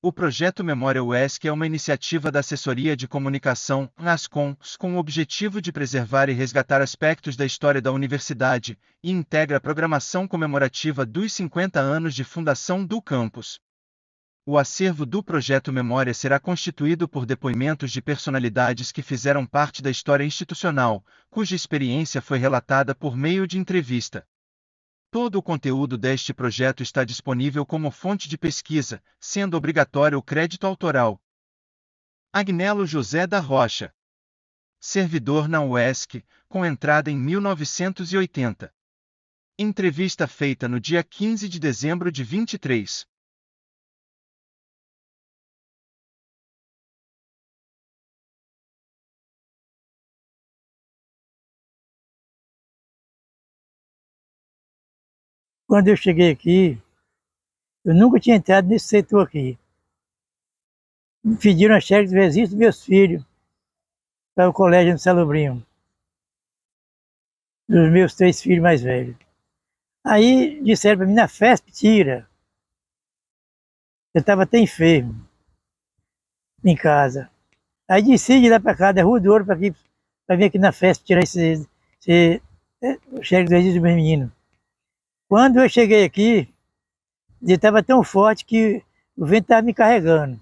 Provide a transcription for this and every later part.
O projeto Memória UESC é uma iniciativa da Assessoria de Comunicação, ASCOM, com o objetivo de preservar e resgatar aspectos da história da universidade, e integra a programação comemorativa dos 50 anos de fundação do campus. O acervo do projeto Memória será constituído por depoimentos de personalidades que fizeram parte da história institucional, cuja experiência foi relatada por meio de entrevista. Todo o conteúdo deste projeto está disponível como fonte de pesquisa, sendo obrigatório o crédito autoral. Agnello José da Rocha. Servidor na UESC, com entrada em 1980. Entrevista feita no dia 15 de dezembro de 23. Quando eu cheguei aqui, eu nunca tinha entrado nesse setor aqui. Me pediram a cheque de registro dos meus filhos para o colégio no Salobrinho, dos meus 3 filhos mais velhos. Aí disseram para mim, na FESP tira. Eu estava até enfermo em casa. Aí decidi ir lá para cá, da Rua do Ouro, para vir aqui na FESP tirar o cheque de registro dos meus meninos. Quando eu cheguei aqui, ele estava tão forte que o vento estava me carregando.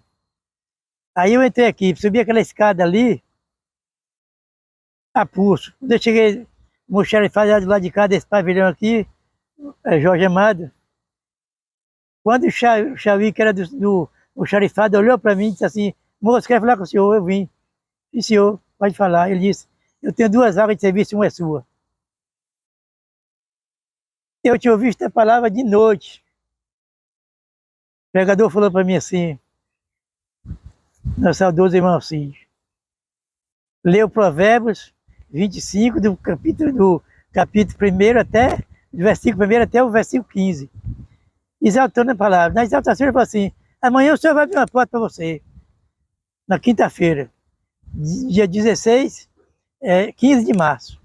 Aí eu entrei aqui, subi aquela escada ali, a pulso. Quando eu cheguei, o xarifado do lado de cá desse pavilhão aqui, Jorge Amado, quando o Xavi, que era o xarifado, olhou para mim e disse assim, moço, quer falar com o senhor? Eu vim. E senhor, pode falar. Ele disse, eu tenho 2 vagas de serviço, uma é sua. Eu tinha ouvido esta palavra de noite. O pregador falou para mim assim, meu saudoso irmão Cid, leu Provérbios 25, do capítulo 1 até, do versículo 1 até o versículo 15. Exaltando a palavra. Na exaltação ele falou assim, amanhã o senhor vai abrir uma porta para você. Na quinta-feira, dia 15 de março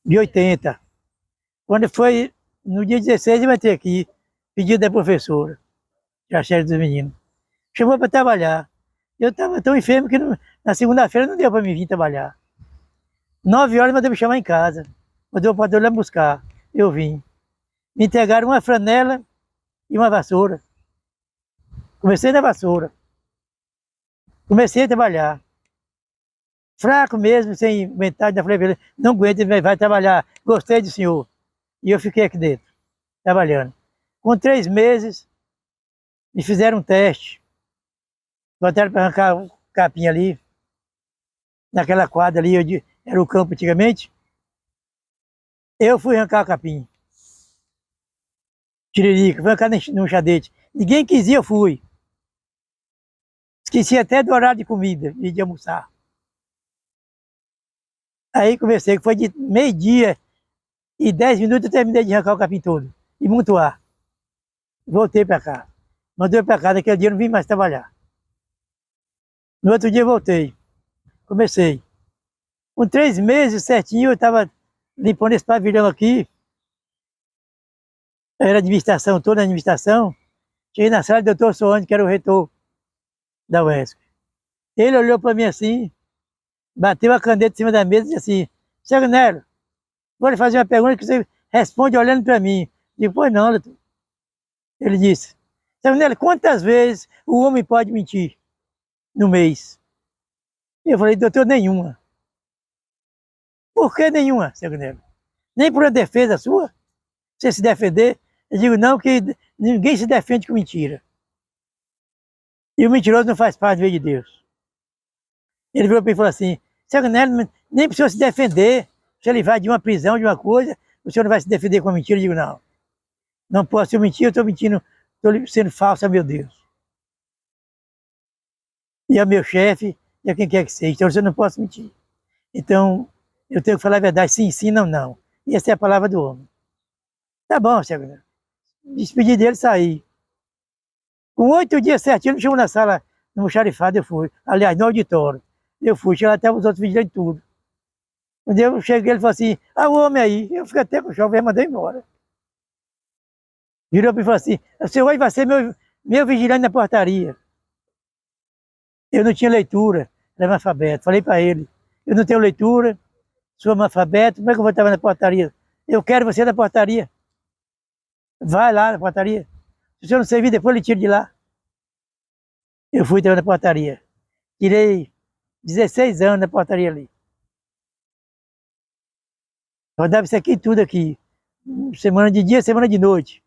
de 80. Quando foi no dia 16, eu entrei aqui, pedido da professora, a chefe dos meninos. Chamou para trabalhar. Eu estava tão enfermo que na segunda-feira não deu para me vir trabalhar. 9 horas mandou me chamar em casa. Mandou o patrão lá buscar. Eu vim. Me entregaram uma franela e uma vassoura. Comecei na vassoura. Comecei a trabalhar. Fraco mesmo, sem metade da falei, não aguento, vai trabalhar. Gostei do senhor. E eu fiquei aqui dentro, trabalhando. Com 3 meses, me fizeram um teste. Botaram para arrancar o capim ali, naquela quadra ali, onde era o campo antigamente. Eu fui arrancar o capim. Tiririca, fui arrancar no enxadete. Ninguém quis ir, eu fui. Esqueci até do horário de comida, de almoçar. Aí comecei, que foi de 12h e 10 minutos eu terminei de arrancar o capim todo. E montoar. Voltei para cá. Mandei para cá, naquele dia eu não vim mais trabalhar. No outro dia eu voltei. Comecei. Com 3 meses certinho, eu estava limpando esse pavilhão aqui. Era administração, toda a administração. Cheguei na sala do doutor Soane, que era o reitor da UESC. Ele olhou para mim assim, bateu a caneta em cima da mesa e disse assim, seu Agnello, vou lhe fazer uma pergunta que você responde olhando para mim. Depois não, doutor. Ele disse, seu Agnello, quantas vezes o homem pode mentir no mês? Eu falei, doutor, nenhuma. Por que nenhuma, seu Agnello? Nem por uma defesa sua? Você se defender? Eu digo, não, que ninguém se defende com mentira. E o mentiroso não faz parte do reino de Deus. Ele virou para mim e falou assim, seu Agnello, nem precisa se defender. Se ele vai de uma prisão, de uma coisa, o senhor não vai se defender com a mentira? Eu digo, não. Não posso mentir, eu estou mentindo, estou sendo falso a meu Deus. E é meu chefe, e a quem quer que seja, então eu não posso mentir. Então, eu tenho que falar a verdade, sim, sim, não, não. E essa é a palavra do homem. Tá bom, seu Agnello. Despedi dele e saí. Com 8 dias certinho, ele me chamou na sala, no xarifado, eu fui. Aliás, no auditório. Eu fui, cheguei lá até os outros vigilantes tudo. Quando eu cheguei, ele falou assim, o homem aí. Eu fiquei até com o choque, ele mandou embora. Virou para mim e falou assim, o senhor hoje vai ser meu vigilante na portaria. Eu não tinha leitura, era analfabeto. Falei para ele, eu não tenho leitura, sou analfabeto, como é que eu vou estar na portaria? Eu quero você na portaria. Vai lá na portaria. Se o senhor não servir, depois ele tira de lá. Eu fui na portaria. Tirei 16 anos na portaria ali. Rodava isso aqui tudo aqui. Semana de dia, semana de noite.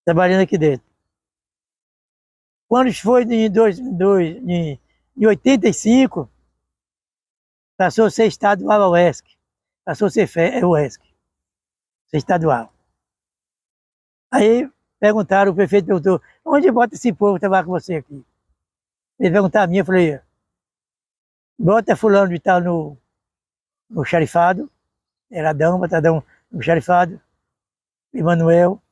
Trabalhando aqui dentro. Quando foi em 85, passou a ser estadual a UESC. Passou a ser UESC. Ser estadual. Aí perguntaram, o prefeito perguntou, onde bota esse povo que trabalha com você aqui? Ele perguntou a mim, eu falei, bota fulano de tal no xerifado, era Adão, Batadão no xerifado, Emanuel,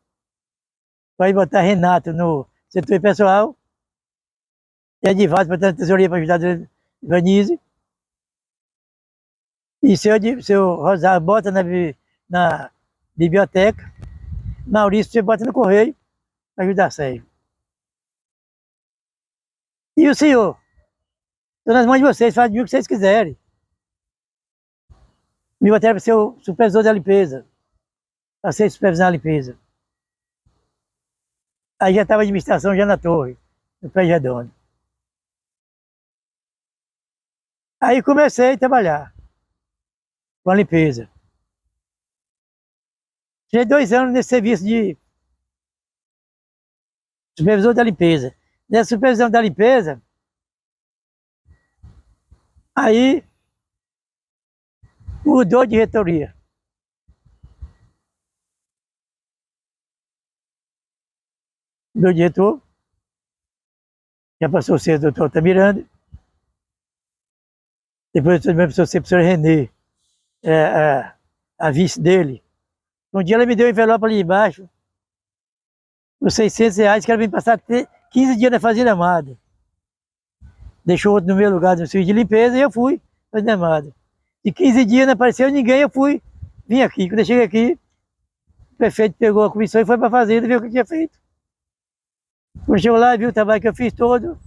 vai botar Renato no setor pessoal, e Edivaldo para a tesouraria para ajudar a Vanise, e seu Rosário bota na biblioteca, Maurício você bota no correio para ajudar a Sérgio. E o senhor? Estou nas mãos de vocês, fazem o que vocês quiserem. Me botaram para ser o supervisor da limpeza. Para ser supervisor da limpeza. Aí já estava a administração já na torre, no Pé Redondo. Aí comecei a trabalhar com a limpeza. Tinha 2 anos nesse serviço de supervisor da limpeza. Nessa supervisão da limpeza, aí mudou de diretoria. Meu diretor, já passou a ser o doutor Altamiranda, depois passou a ser a professora Renê, a vice dele. Um dia ela me deu um envelope ali embaixo, os R$600, que ela veio passar 15 dias na Fazenda Amada. Deixou outro no meu lugar no serviço de limpeza e eu fui para a Fazenda Amada. De 15 dias não apareceu ninguém, eu vim aqui. Quando eu cheguei aqui, o prefeito pegou a comissão e foi para a Fazenda e viu o que eu tinha feito. Quando chegou lá, viu o trabalho que eu fiz todo.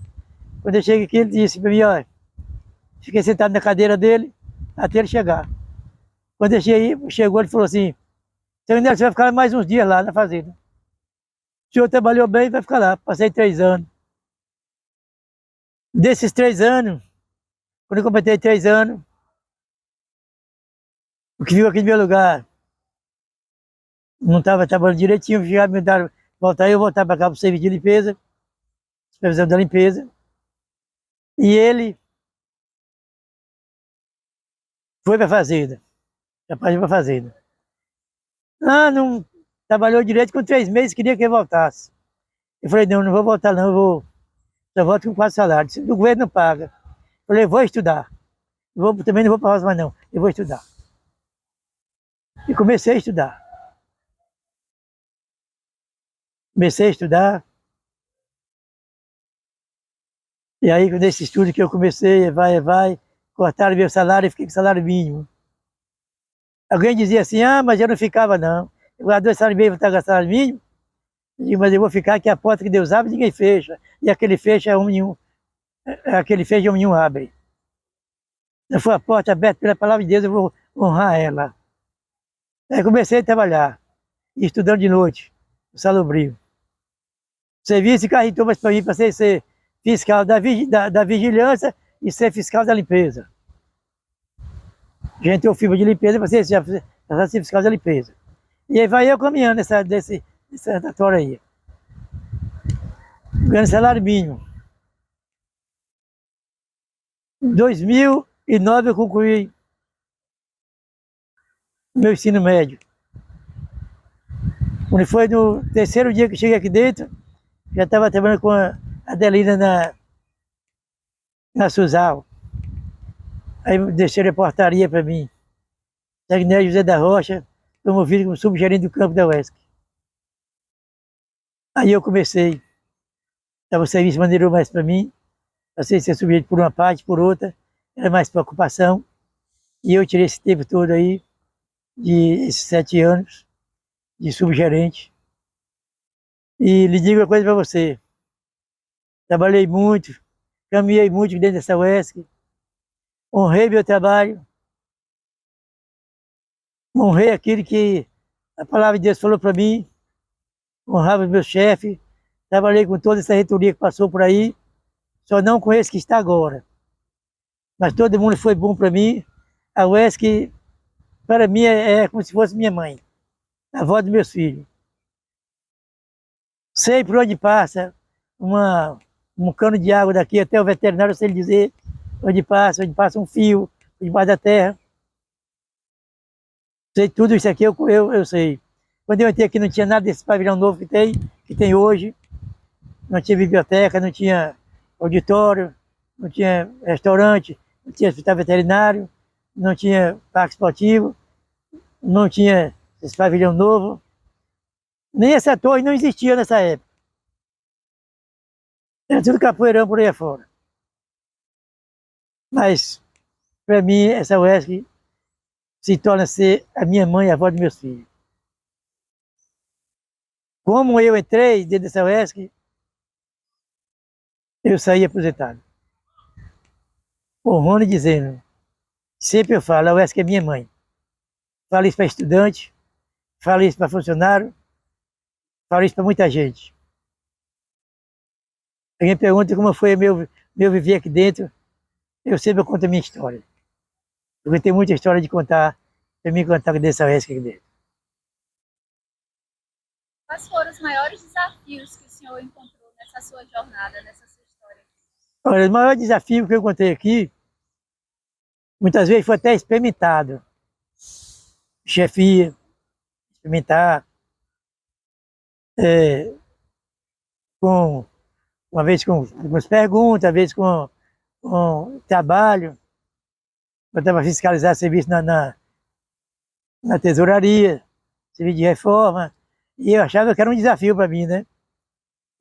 Quando eu cheguei aqui, ele disse para mim, olha, fiquei sentado na cadeira dele até ele chegar. Quando ele chegou, ele falou assim, seu Nelson, você vai ficar mais uns dias lá na fazenda. O senhor trabalhou bem, vai ficar lá. Passei 3 anos. Desses 3 anos, quando eu completei 3 anos, o que viu aqui no meu lugar não estava trabalhando direitinho, já me deram, eu voltar para cá para o serviço de limpeza, supervisão da limpeza. E ele foi para a fazenda. Já partiu para a fazenda. Ah, não trabalhou direito, com 3 meses queria que ele voltasse. Eu falei, não vou voltar não, só volto com 4 salários. O governo não paga. Eu falei, vou estudar. Também não vou para a roça mais não, eu vou estudar. E comecei a estudar. Comecei a estudar. E aí, nesse estudo que eu comecei, vai, cortaram meu salário e fiquei com salário mínimo. Alguém dizia assim, mas eu não ficava não. Eu ganho 2 salários e meio, vou estar com salário mínimo. Eu digo, mas eu vou ficar que a porta que Deus abre, ninguém fecha. E aquele fecha, aquele fecha, nenhum abre. Se for a porta aberta pela palavra de Deus, eu vou honrar ela. Aí comecei a trabalhar, estudando de noite, no Salobrio. O serviço encarretou mais para mim, para ser fiscal da vigilância e ser fiscal da limpeza. Já entrou fibra de limpeza para ser fiscal da limpeza. E aí vai eu caminhando nessa tua aí. Ganhando salário mínimo. Em 2009 eu concluí meu ensino médio. Quando foi no 3º dia que eu cheguei aqui dentro, já estava trabalhando com a Adelina na Suzal. Aí deixaram a portaria para mim. Sagné José da Rocha, promovido como subgerente do campo da UESC. Aí eu comecei. O serviço maneirou mais para mim. Passei a ser subgerente por uma parte, por outra. Era mais preocupação. E eu tirei esse tempo todo aí, esses 7 anos, de subgerente. E lhe digo uma coisa para você. Trabalhei muito, caminhei muito dentro dessa UESC, honrei meu trabalho, honrei aquilo que a palavra de Deus falou para mim, honrava os meus chefes, trabalhei com toda essa reitoria que passou por aí, só não com esse que está agora. Mas todo mundo foi bom para mim. A UESC, para mim, é como se fosse minha mãe, a avó dos meus filhos. Sei por onde passa um cano de água daqui até o veterinário, eu sei lhe dizer onde passa um fio debaixo da terra. Sei tudo isso aqui, eu sei. Quando eu entrei aqui não tinha nada desse pavilhão novo que tem hoje. Não tinha biblioteca, não tinha auditório, não tinha restaurante, não tinha hospital veterinário, não tinha parque esportivo, não tinha esse pavilhão novo. Nem essa torre não existia nessa época. Era tudo capoeirão por aí afora. Mas, para mim, essa UESC se torna ser a minha mãe e a avó dos meus filhos. Como eu entrei dentro dessa UESC, eu saí aposentado. O Rony dizendo, sempre eu falo, a UESC é minha mãe. Falo isso para estudante, falo isso para funcionário, falo isso para muita gente. Alguém pergunta como foi meu viver aqui dentro, eu sempre conto a minha história. Porque tem muita história de contar, para mim contar dessa UESC aqui dentro. Quais foram os maiores desafios que o senhor encontrou nessa sua jornada, nessa sua história? Olha, o maior desafio que eu encontrei aqui, muitas vezes foi até experimentado. Chefia, experimentar, uma vez com as perguntas, às vezes com trabalho. Eu estava fiscalizar serviço na tesouraria, serviço de reforma, e eu achava que era um desafio para mim, né?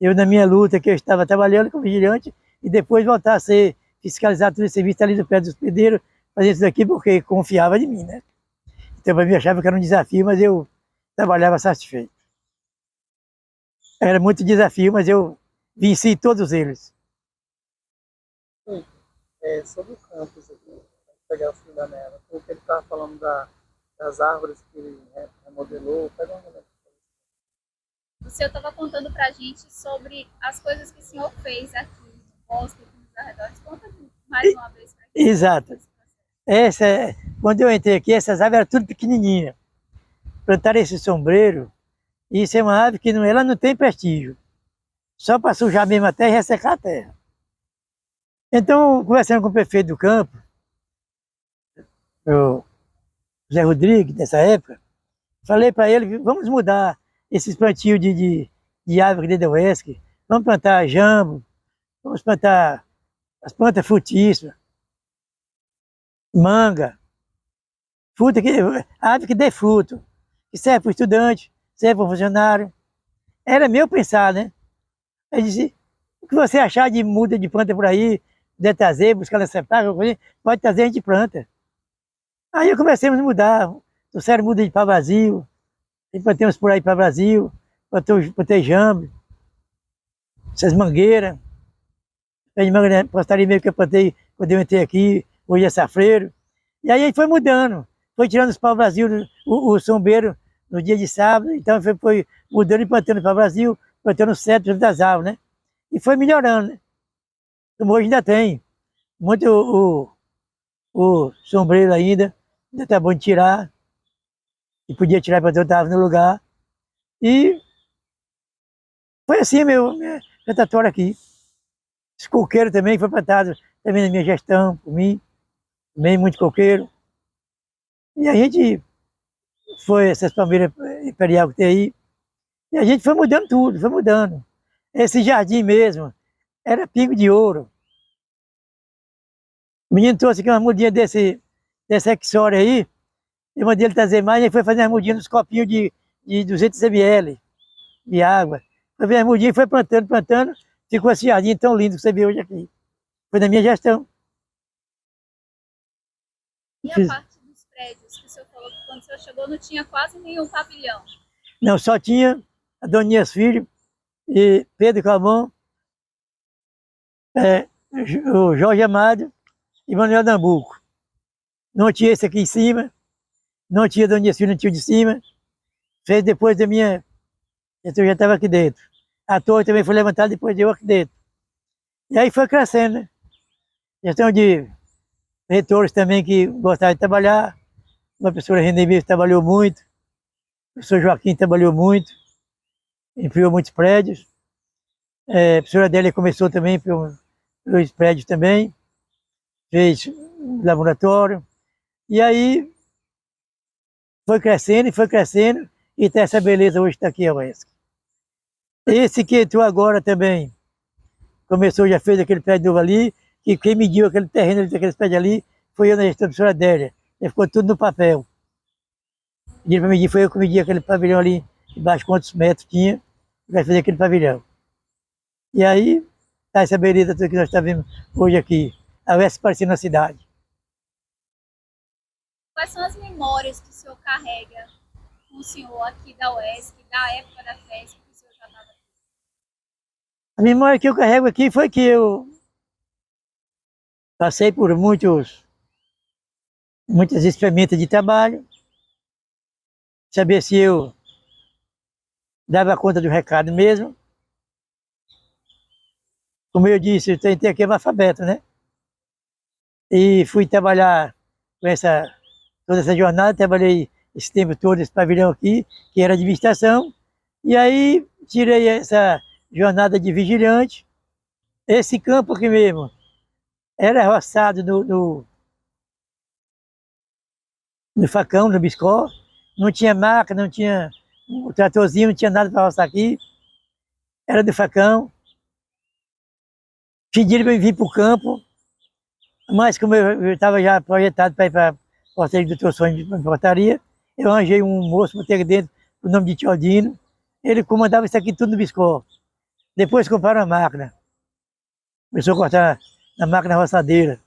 Eu, na minha luta, que eu estava trabalhando como vigilante, e depois voltar a ser fiscalizado todo esse serviço ali do pé dos pedreiros, fazendo isso daqui porque confiava em mim, né? Então, para mim, eu achava que era um desafio, mas eu trabalhava satisfeito. Era muito desafio, mas eu venci todos eles. Sobre o campus aqui, pegar o fio da neva, porque ele estava falando das árvores que ele remodelou, pega uma olhada. O senhor estava contando para a gente sobre as coisas que o senhor fez aqui no bosque, aqui nos arredores. Conta mais uma vez para gente. Exato. Quando eu entrei aqui, essas árvores eram tudo pequenininhas. Plantaram esse sombreiro, e isso é uma árvore que ela não tem prestígio. Só para sujar mesmo a terra e ressecar a terra. Então, conversando com o prefeito do campo, o Zé Rodrigues, nessa época, falei para ele, vamos mudar esses plantios de árvore dentro da UESC, vamos plantar jambo, vamos plantar as plantas frutíferas, manga, árvore que dê fruto, que serve para o estudante, serve para o funcionário. Era meu pensar, né? Ele disse, o que você achar de muda de planta por aí, de trazer, buscar nessa praga, pode trazer, a gente planta. Aí comecemos a mudar, trouxeram muda de pau-brasil, plantei uns por aí para Brasil, plantei jambo, essas mangueiras, postaria meio que eu plantei quando eu entrei aqui, hoje é safreiro. E aí a gente foi mudando, foi tirando os pau-brasil, o sombreiro no dia de sábado, então foi mudando e plantando pau-brasil, plantando cedro das árvores, né? E foi melhorando, né? Como hoje ainda tem muito o sombreiro ainda está bom de tirar, e podia tirar para outra árvore no lugar. E foi assim minha plantatória aqui. Esse coqueiro também foi plantado também na minha gestão, por mim, também muito coqueiro. E a gente foi, essas palmeiras imperial que tem aí, e a gente foi mudando tudo, foi mudando. Esse jardim mesmo, era pingo de ouro. O menino trouxe aqui uma mudinha desse Exória aí, eu mandei ele trazer mais, e ele foi fazer as mudinhas nos copinhos de 200 ml de água. Foi ver as mudinhas, foi plantando, ficou esse jardim tão lindo que você vê hoje aqui. Foi da minha gestão. E a parte dos prédios, que o senhor falou que quando o senhor chegou não tinha quase nenhum pavilhão? Não, só tinha a Doninhas Filho, e Pedro Calmon, o Jorge Amado e Manuel Nambuco. Não tinha esse aqui em cima, não tinha Dona Silvia, não tinha de cima. Fez depois da minha... Eu já estava aqui dentro. A torre também foi levantada depois de eu aqui dentro. E aí foi crescendo, né? Questão de reitores também que gostavam de trabalhar. A professora René trabalhou muito, o professor Joaquim trabalhou muito, ampliou muitos prédios. A professora Adélia começou também pelos prédios também, fez laboratório. E aí foi crescendo, e tem essa beleza hoje está aqui a UESC. Esse que entrou agora também, começou, já fez aquele prédio novo ali, que quem mediu aquele terreno ali, daqueles prédios ali, foi eu na gestão da professora Adélia. E ficou tudo no papel. Pediram para medir, foi eu que medi aquele pavilhão ali, embaixo quantos metros tinha, para fazer aquele pavilhão. E aí, tá essa beleza que nós estamos vendo hoje aqui, a UESC parecendo na cidade. Quais são as memórias que o senhor carrega com o senhor aqui da UESC, da época da FESP, que o senhor já estava aqui? A memória que eu carrego aqui foi que eu passei por muitas experiências de trabalho, saber se eu dava conta do recado mesmo. Como eu disse, eu tentei aqui analfabeto, né? E fui trabalhar com toda essa jornada, trabalhei esse tempo todo, esse pavilhão aqui, que era administração, e aí tirei essa jornada de vigilante. Esse campo aqui mesmo era roçado no facão, no biscó, não tinha máquina, não tinha o tratorzinho, não tinha nada para roçar aqui, era do facão. Pediram para eu vir para o campo, mas como eu estava já projetado para ir para a portaria do Dr. Sonho de portaria, eu arranjei um moço para ter aqui dentro, o nome de Tiodino, ele comandava isso aqui tudo no biscó. Depois compraram a máquina, começou a cortar na máquina roçadeira.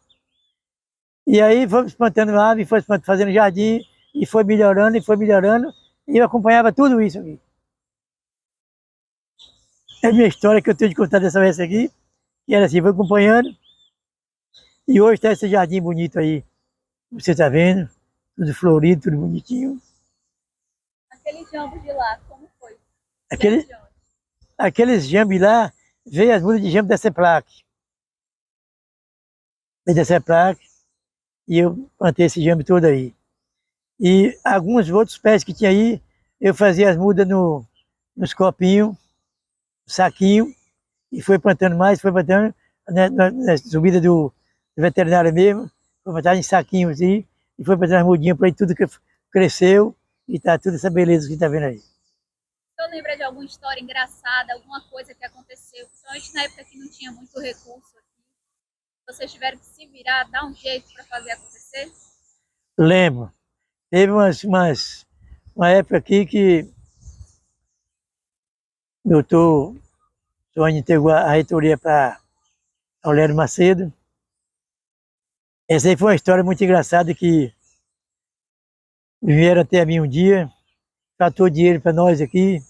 E aí fomos plantando árvore, foi fazendo jardim, e foi melhorando, e eu acompanhava tudo isso aqui. É a minha história que eu tenho de contar dessa vez aqui, que era assim, foi acompanhando, e hoje está esse jardim bonito aí, você está vendo, tudo florido, tudo bonitinho. Aquele jambo de lá, como foi? Aqueles jambos lá, veio as mudas de jambo da CEPLAC. Veio da CEPLAC, e eu plantei esse jambo todo aí. E alguns outros pés que tinha aí, eu fazia as mudas nos copinhos, saquinho, e foi plantando mais, foi plantando, né, na subida do veterinário mesmo, foi plantando em saquinhos assim, e foi plantando as mudinhas por aí, tudo que cresceu, e tá tudo essa beleza que tá vendo aí. O senhor lembra de alguma história engraçada, alguma coisa que aconteceu, principalmente na época que não tinha muito recurso aqui? Vocês tiveram que se virar, dar um jeito para fazer acontecer? Lembro. Teve uma época aqui que o doutor Sônia entregou a reitoria para Aurélio Macedo. Essa aí foi uma história muito engraçada que vieram até a mim um dia, tratou dinheiro para nós aqui,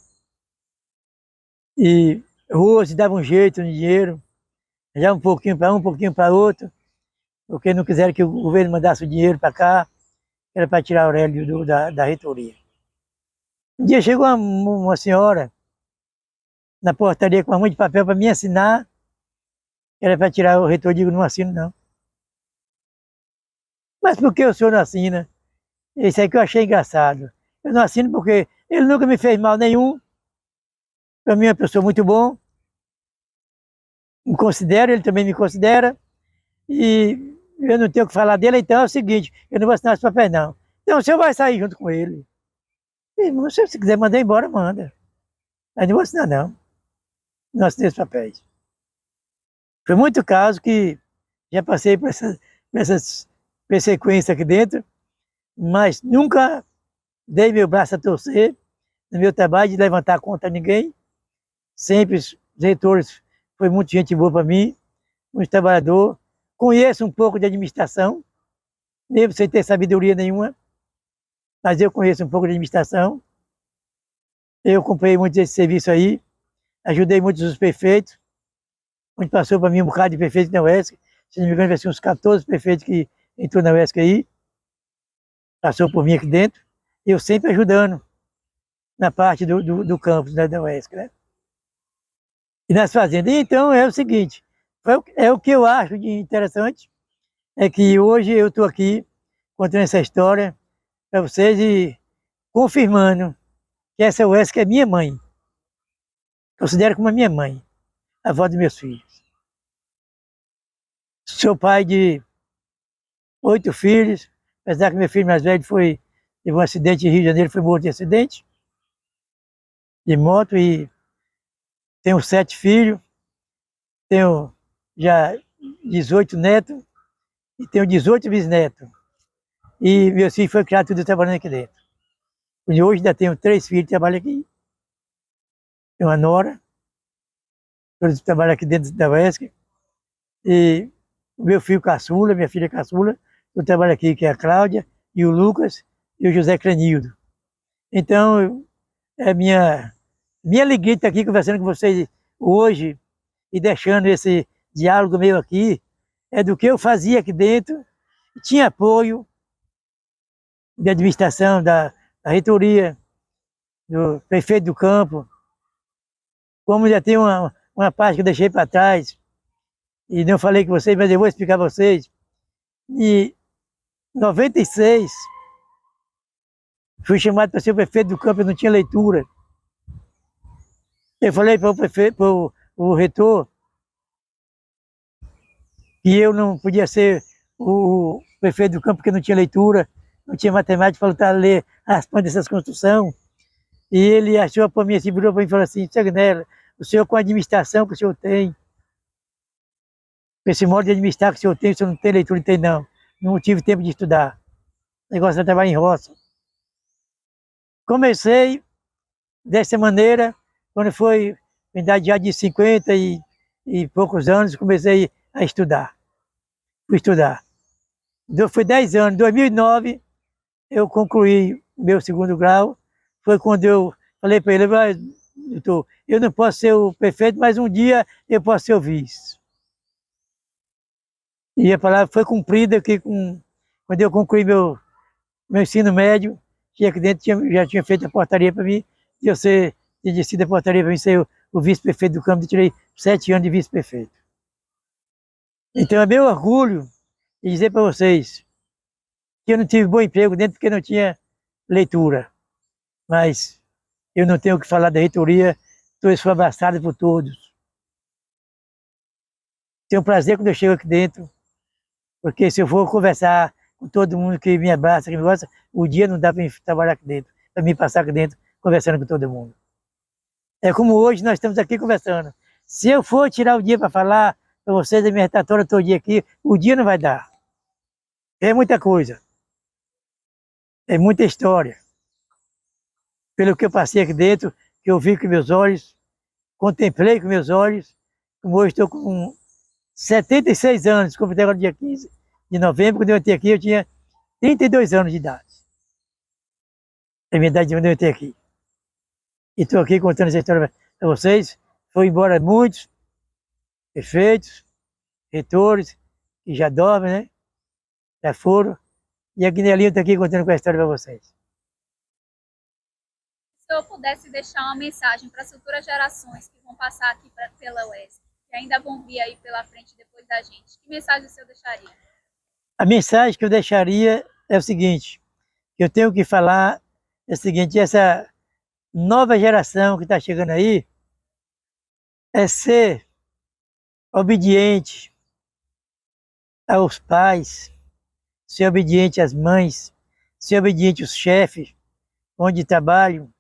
e ruas davam um jeito no dinheiro, já um pouquinho para um pouquinho para outro, porque não quiseram que o governo mandasse o dinheiro para cá, era para tirar Aurélio da reitoria. Um dia chegou uma senhora na portaria com uma mão de papel para me assinar, era para tirar o reitor, digo, não assino não. Mas por que o senhor não assina? Isso aí que eu achei engraçado. Eu não assino porque ele nunca me fez mal nenhum, para mim é uma pessoa muito bom, me considero, ele também me considera, e eu não tenho o que falar dele, então é o seguinte, eu não vou assinar esse papel não. Então o senhor vai sair junto com ele. E, se quiser mandar embora, manda. Mas não vou assinar não. Não assinei os papéis. Foi muito caso que já passei por essas sequências aqui dentro, mas nunca dei meu braço a torcer no meu trabalho de levantar contra ninguém. Sempre os reitores foi muita gente boa para mim, muito trabalhador. Conheço um pouco de administração, mesmo sem ter sabedoria nenhuma, mas eu conheço um pouco de administração. Eu acompanhei muito esse serviço aí, ajudei muitos os prefeitos, onde passou para mim um bocado de prefeito na UESC, se não me engano vai ser uns 14 prefeitos que entrou na UESC aí, passou por mim aqui dentro, eu sempre ajudando na parte do campus da UESC, né? E nas fazendas. Então é o seguinte, é o que eu acho de interessante, é que hoje eu estou aqui contando essa história para vocês e confirmando que essa UESC é minha mãe. Considero como a minha mãe, a avó dos meus filhos. Sou pai de 8 filhos, apesar que meu filho mais velho teve um acidente em Rio de Janeiro, foi morto em acidente de moto, e tenho 7 filhos, tenho já 18 netos e tenho 18 bisnetos. E meus filhos foram criados tudo trabalhando aqui dentro. E hoje ainda tenho 3 filhos que trabalham aqui. Tenho uma nora, todos trabalham aqui dentro da UESC. E o meu filho caçula, minha filha caçula, eu trabalho aqui, que é a Cláudia, e o Lucas, e o José Crenildo. Então, é minha alegria estar aqui conversando com vocês hoje e deixando esse diálogo meu aqui, é do que eu fazia aqui dentro. Tinha apoio da administração, da reitoria, do prefeito do campo, como já tem uma parte que eu deixei para trás, e não falei com vocês, mas eu vou explicar para vocês. Em 96, fui chamado para ser o prefeito do campo, eu não tinha leitura. Eu falei para o prefeito, para o reitor, que eu não podia ser o prefeito do campo porque não tinha leitura, não tinha matemática, faltava ler as plantas dessas construções. E ele achou para mim assim, virou para mim e falou assim: Sagnella, o senhor com a administração que o senhor tem, com esse modo de administrar que o senhor não tem leitura, não tem não. Não tive tempo de estudar. O negócio de trabalhar em roça. Comecei dessa maneira, quando foi em idade já de 50 e poucos anos, comecei a estudar. Fui estudar. Foi 10 anos. Em 2009, eu concluí meu 2º grau. Foi quando eu falei para ele: doutor, eu não posso ser o prefeito, mas um dia eu posso ser o vice. E a palavra foi cumprida, que quando eu concluí meu ensino médio, que aqui dentro já tinha feito a portaria para mim, e eu tinha sido a portaria para mim ser o vice-prefeito do campo, eu tirei 7 anos de vice-prefeito. Então é meu orgulho de dizer para vocês que eu não tive bom emprego dentro porque não tinha leitura. Mas eu não tenho o que falar da reitoria, eu sou abraçado por todos. Tenho prazer quando eu chego aqui dentro, porque se eu for conversar com todo mundo que me abraça, que me gosta, o dia não dá para trabalhar aqui dentro, para me passar aqui dentro, conversando com todo mundo. É como hoje nós estamos aqui conversando. Se eu for tirar o dia para falar para vocês, a minha retatória todo dia aqui, o dia não vai dar. É muita coisa. É muita história. Pelo que eu passei aqui dentro, que eu vi com meus olhos, contemplei com meus olhos, como hoje estou com 76 anos, completei agora dia 15 de novembro, quando eu entrei aqui eu tinha 32 anos de idade. É a minha idade quando eu entrei aqui. E estou aqui contando essa história para vocês. Foi embora muitos prefeitos, reitores, que já dormem, né? Já foram. E a Guinelinha está aqui contando com a história para vocês. Se eu pudesse deixar uma mensagem para as futuras gerações que vão passar aqui pela UESC, que ainda vão vir aí pela frente depois da gente, que mensagem o senhor deixaria? A mensagem que eu deixaria é o seguinte, que eu tenho que falar é o seguinte: essa nova geração que está chegando aí é ser obediente aos pais, ser obediente às mães, ser obediente aos chefes onde trabalham,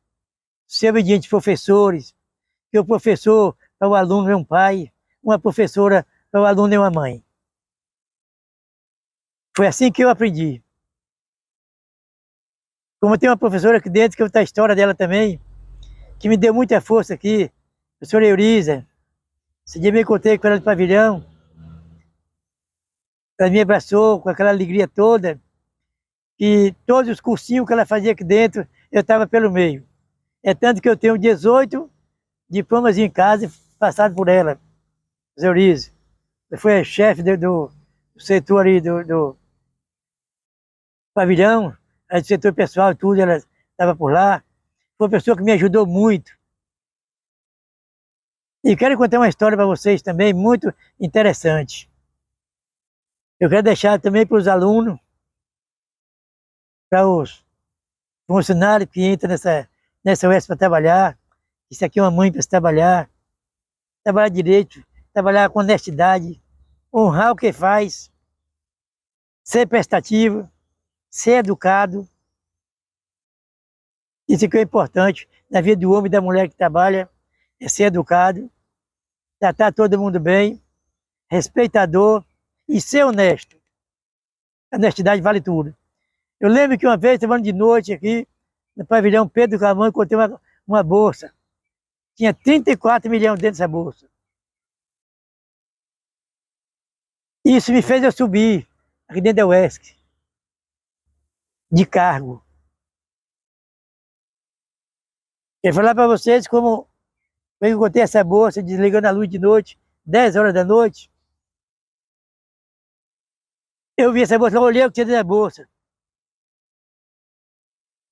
ser obediente aos professores, que o professor para o aluno é um pai, uma professora para o aluno é uma mãe. Foi assim que eu aprendi. Como tem uma professora aqui dentro, que eu contar a história dela também, que me deu muita força aqui, a professora Euriza. Esse dia eu me encontrei com ela no pavilhão, ela me abraçou com aquela alegria toda, e todos os cursinhos que ela fazia aqui dentro, eu estava pelo meio. É tanto que eu tenho 18 diplomas em casa passado por ela, Zeurize. Foi chefe do setor ali do pavilhão, aí do setor pessoal, tudo, ela estava por lá. Foi uma pessoa que me ajudou muito. E quero contar uma história para vocês também, muito interessante. Eu quero deixar também para os alunos, para os funcionários que entram nessa UESP para trabalhar. Isso aqui é uma mãe para se trabalhar direito, trabalhar com honestidade, honrar o que faz, ser prestativo, ser educado. Isso que é importante na vida do homem e da mulher que trabalha, é ser educado, tratar todo mundo bem, respeitador e ser honesto. A honestidade vale tudo. Eu lembro que uma vez, trabalhando de noite aqui, no pavilhão Pedro Camargo, encontrei uma bolsa. Tinha 34 milhões dentro dessa bolsa. Isso me fez eu subir aqui dentro da UESC, de cargo. Quero falar para vocês como eu encontrei essa bolsa, desligando a luz de noite, 10 horas da noite. Eu vi essa bolsa, eu olhei o que tinha dentro da bolsa.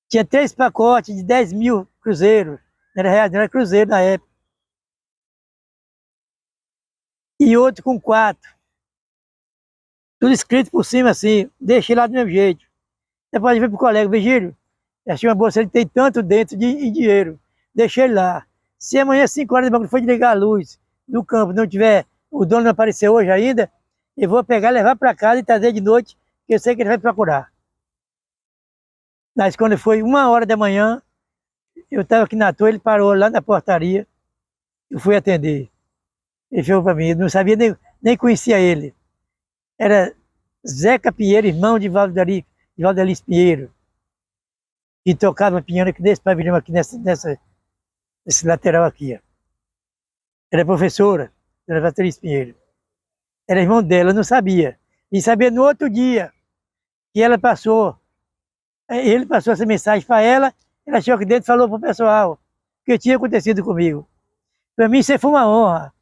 Tinha 3 pacotes de 10 mil cruzeiros. Não era reais, não era cruzeiro na época. E outro com 4. Tudo escrito por cima assim, deixei lá do mesmo jeito. Você pode ver pro colega, Virgílio, achei uma bolsa, ele tem tanto dentro em dinheiro. Deixei lá. Se amanhã, 5 horas da manhã, for desligar a luz do campo, não tiver, o dono não apareceu hoje ainda, eu vou pegar, levar para casa e trazer de noite, que eu sei que ele vai procurar. Mas quando foi 1 hora da manhã, eu estava aqui na toa, ele parou lá na portaria, eu fui atender. Ele falou para mim, eu não sabia, nem conhecia ele. Era Zeca Pinheiro, irmão de Valdeliz Pinheiro, que tocava piano aqui nesse pavilhão, aqui nesse lateral aqui. Ó. Era professora, era Valdeliz Pinheiro. Era irmão dela, eu não sabia. E sabia no outro dia que ele passou essa mensagem para ela, ela chegou aqui dentro e falou para o pessoal o que tinha acontecido comigo. Para mim isso foi uma honra.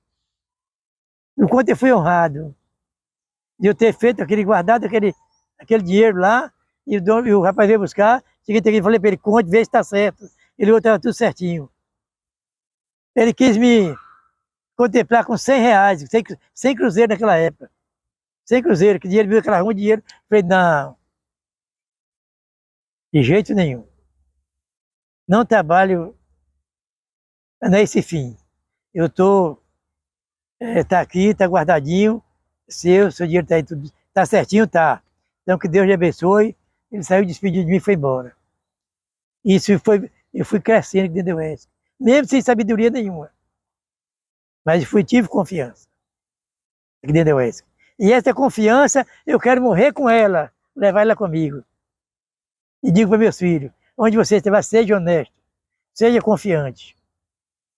No quanto eu fui honrado de eu ter feito guardado aquele dinheiro lá, e o rapaz veio buscar, cheguei aqui e falei para ele, conte, vê se está certo. Ele olhou, estava tudo certinho. Ele quis me contemplar com 100 reais, 100 cruzeiros naquela época. 100 cruzeiros, que dinheiro viu aquela rua, dinheiro. Falei, não, de jeito nenhum. Não trabalho nesse fim. Eu estou, tá aqui, tá guardadinho, seu dinheiro está aí tudo, tá certinho, tá. Então que Deus lhe abençoe. Ele saiu, despediu de mim e foi embora. Isso foi, eu fui crescendo dentro da UESC, mesmo sem sabedoria nenhuma. Mas tive confiança aqui dentro da UESC. E essa confiança, eu quero morrer com ela, levar ela comigo. E digo para meus filhos, onde você estiver, seja honesto, seja confiante.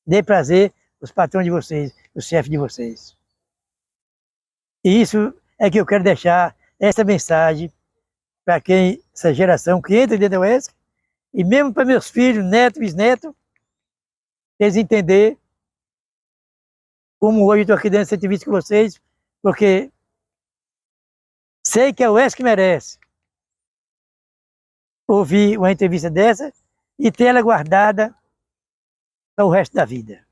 Dê prazer aos patrões de vocês, os chefes de vocês. E isso é que eu quero deixar, essa mensagem, para essa geração que entra dentro da UESC, e mesmo para meus filhos, netos, bisnetos, eles entenderem como hoje eu estou aqui dentro dessa entrevista com vocês, porque sei que a UESC merece ouvir uma entrevista dessa e ter ela guardada para o resto da vida.